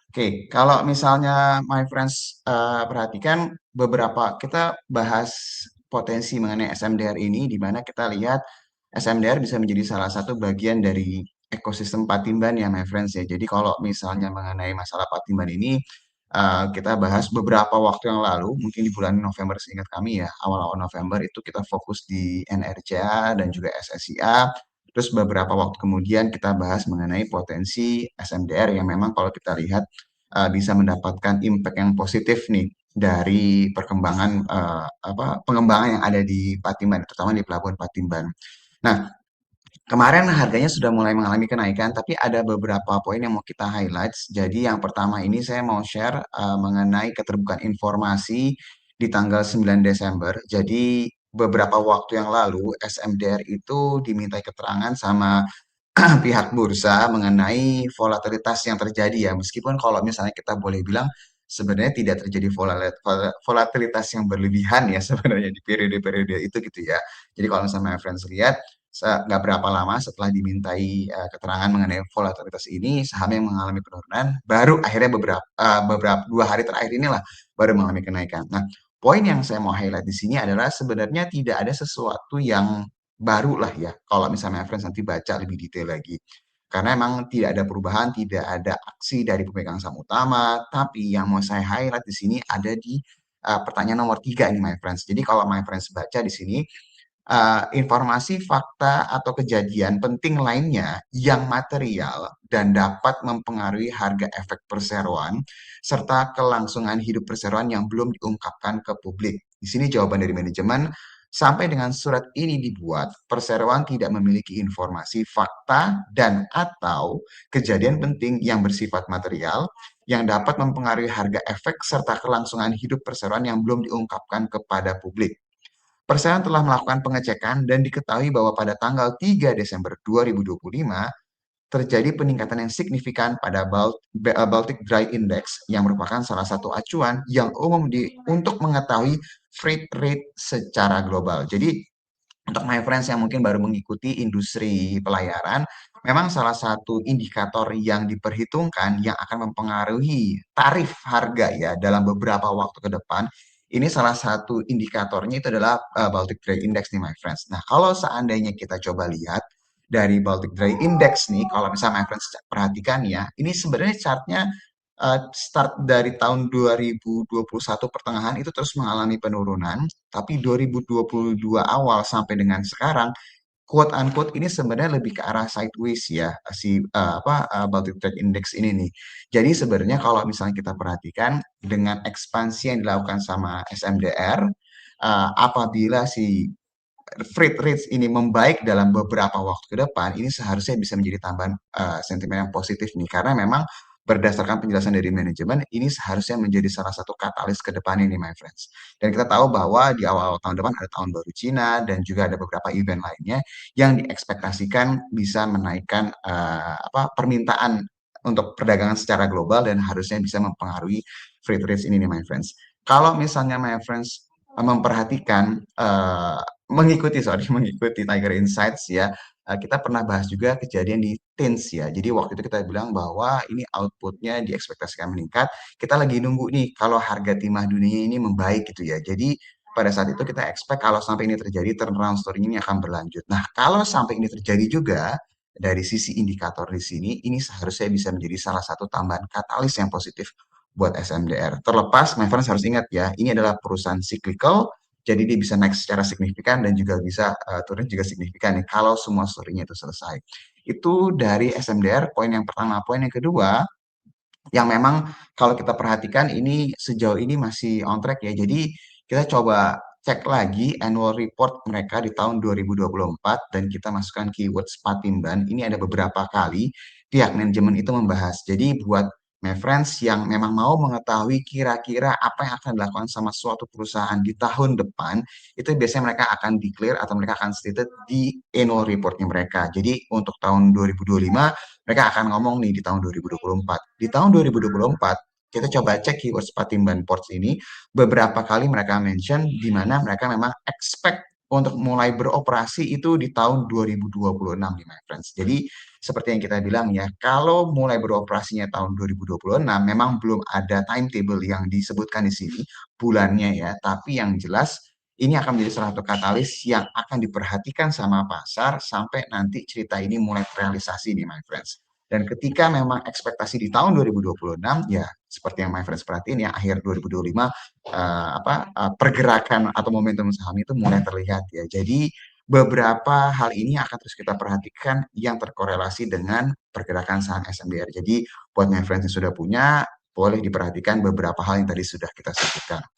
Oke, kalau misalnya my friends perhatikan beberapa kita bahas potensi mengenai SMDR ini di mana kita lihat SMDR bisa menjadi salah satu bagian dari ekosistem Patimban ya my friends ya. Jadi kalau misalnya mengenai masalah Patimban ini kita bahas beberapa waktu yang lalu, mungkin di bulan November seingat kami ya, awal-awal November itu kita fokus di NRCA dan juga SSIA. Terus beberapa waktu kemudian kita bahas mengenai potensi SMDR yang memang kalau kita lihat bisa mendapatkan impact yang positif nih dari perkembangan pengembangan yang ada di Patimban, terutama di Pelabuhan Patimban. Nah, kemarin harganya sudah mulai mengalami kenaikan, tapi ada beberapa poin yang mau kita highlight. Jadi yang pertama ini saya mau share mengenai keterbukaan informasi di tanggal 9 Desember. Jadi beberapa waktu yang lalu SMDR itu dimintai keterangan sama pihak bursa mengenai volatilitas yang terjadi ya. Meskipun kalau misalnya kita boleh bilang sebenarnya tidak terjadi volatilitas yang berlebihan ya sebenarnya di periode-periode itu gitu ya. Jadi kalau misalnya my friends lihat nggak berapa lama setelah dimintai keterangan mengenai volatilitas ini saham yang mengalami penurunan baru akhirnya beberapa 2 hari terakhir inilah baru mengalami kenaikan. Nah, poin yang saya mau highlight di sini adalah sebenarnya tidak ada sesuatu yang baru lah ya, kalau misalnya friends nanti baca lebih detail lagi. Karena emang tidak ada perubahan, tidak ada aksi dari pemegang saham utama, tapi yang mau saya highlight di sini ada di pertanyaan nomor 3 ini my friends. Jadi kalau my friends baca di sini, informasi, fakta, atau kejadian penting lainnya yang material dan dapat mempengaruhi harga efek perseroan, serta kelangsungan hidup perseroan yang belum diungkapkan ke publik. Di sini jawaban dari manajemen, sampai dengan surat ini dibuat, perseroan tidak memiliki informasi, fakta, dan atau kejadian penting yang bersifat material yang dapat mempengaruhi harga efek serta kelangsungan hidup perseroan yang belum diungkapkan kepada publik. Perseroan telah melakukan pengecekan dan diketahui bahwa pada tanggal 3 Desember 2025 terjadi peningkatan yang signifikan pada Baltic Dry Index yang merupakan salah satu acuan yang umum untuk mengetahui freight rate secara global. Jadi untuk my friends yang mungkin baru mengikuti industri pelayaran, memang salah satu indikator yang diperhitungkan yang akan mempengaruhi tarif harga ya dalam beberapa waktu ke depan, ini salah satu indikatornya itu adalah Baltic Dry Index nih my friends. Nah, kalau seandainya kita coba lihat dari Baltic Dry Index nih, kalau misalnya my friends perhatikan ya, ini sebenarnya chartnya start dari tahun 2021 pertengahan itu terus mengalami penurunan, tapi 2022 awal sampai dengan sekarang, quote unquote ini sebenarnya lebih ke arah sideways ya si Baltic Trade Index ini nih. Jadi sebenarnya kalau misalnya kita perhatikan dengan ekspansi yang dilakukan sama SMDR, apabila si freight rates ini membaik dalam beberapa waktu ke depan, ini seharusnya bisa menjadi tambahan sentimen yang positif nih. Karena memang berdasarkan penjelasan dari manajemen, ini seharusnya menjadi salah satu katalis ke depan ini, my friends. Dan kita tahu bahwa di awal tahun depan ada tahun baru Cina dan juga ada beberapa event lainnya yang diekspektasikan bisa menaikkan permintaan untuk perdagangan secara global dan harusnya bisa mempengaruhi freight rates ini nih, my friends. Kalau misalnya my friends memperhatikan mengikuti Tiger Insights ya. Kita pernah bahas juga kejadian di Teens ya. Jadi waktu itu kita bilang bahwa ini outputnya diekspektasikan meningkat. Kita lagi nunggu nih kalau harga timah dunia ini membaik gitu ya. Jadi pada saat itu kita expect kalau sampai ini terjadi turnaround story ini akan berlanjut. Nah, kalau sampai ini terjadi juga dari sisi indikator di sini, ini seharusnya bisa menjadi salah satu tambahan katalis yang positif buat SMDR. Terlepas, my friends harus ingat ya, ini adalah perusahaan cyclical, jadi dia bisa naik secara signifikan dan juga bisa turun juga signifikan nih kalau semua story-nya itu selesai. Itu dari SMDR, poin yang pertama. Poin yang kedua, yang memang kalau kita perhatikan ini sejauh ini masih on track ya. Jadi kita coba cek lagi annual report mereka di tahun 2024 dan kita masukkan keywords Patimban. Ini ada beberapa kali pihak manajemen itu membahas. Jadi buat my friends yang memang mau mengetahui kira-kira apa yang akan dilakukan sama suatu perusahaan di tahun depan, itu biasanya mereka akan declare atau mereka akan stated di annual reportnya mereka. Jadi untuk tahun 2025 mereka akan ngomong nih di tahun 2024. Di tahun 2024, kita coba cek keywords Patimban Ports ini, beberapa kali mereka mention di mana mereka memang expect untuk mulai beroperasi itu di tahun 2026 nih, my friends. Jadi seperti yang kita bilang ya, kalau mulai beroperasinya tahun 2026 memang belum ada timetable yang disebutkan di sini bulannya ya, tapi yang jelas ini akan menjadi salah satu katalis yang akan diperhatikan sama pasar sampai nanti cerita ini mulai terrealisasi nih my friends. Dan ketika memang ekspektasi di tahun 2026 ya seperti yang my friends perhatiin ya akhir 2025 pergerakan atau momentum saham itu mulai terlihat ya. Jadi beberapa hal ini akan terus kita perhatikan yang terkorelasi dengan pergerakan saham SMBR. Jadi buat my friends yang sudah punya boleh diperhatikan beberapa hal yang tadi sudah kita sebutkan.